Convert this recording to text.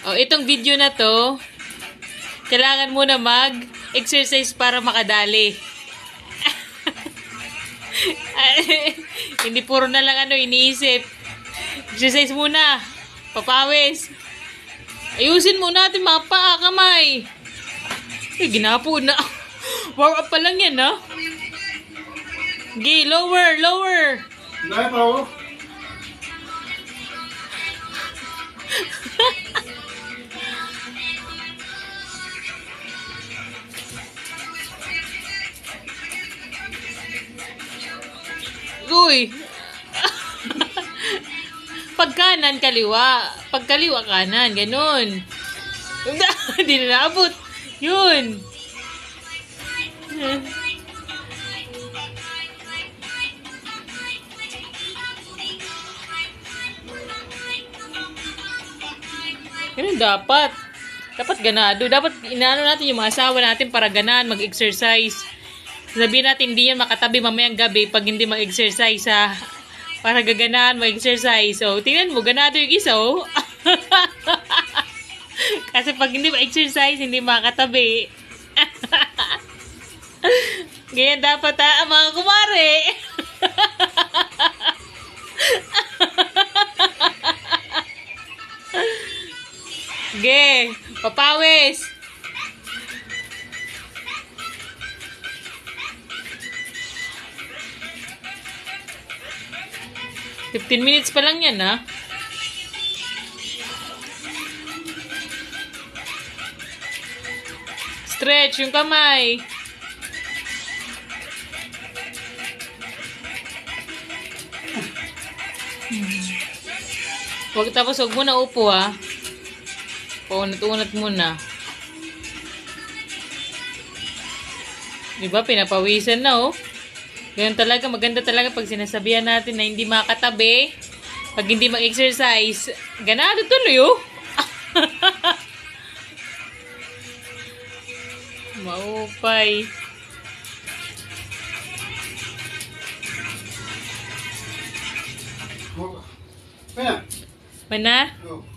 Oh, itong video na to, kailangan muna mag-exercise para makadali. Hindi puro na lang iniisip. Exercise muna. Papawis. Ayusin muna natin mga paa, kamay. Ginapo na. Warm up pa lang yan, ha? Okay, lower, lower. Dahil pa ako. Uy! Pag kanan, kaliwa. Pag kaliwa, kanan. Ganun. Hindi na naabot. Yun. Ganun dapat. Dapat ganado. Dapat inaano natin yung mga asawa natin para ganaan, mag-exercise. Sabihin natin hindi yan makatabi mamayang gabi pag hindi mag-exercise, ha. Para gaganaan, mag-exercise. So, tingnan mo, ganado yung isa, oh. Kasi pag hindi mag-exercise, hindi makatabi. Ganyan dapat, ha, mga kumare. Sige, papawis. $15 minutes pa lang yan, ha? Stretch yung kamay. Tapos huwag muna upo, ha? Paunat-unat muna. Diba? Pinapawisan na, oh. Ganyan talaga, maganda talaga pag sinasabihan natin na hindi makatabi. Pag hindi mag-exercise, ganado tuloy, oh. Maupay. Mana? Mana? Oh.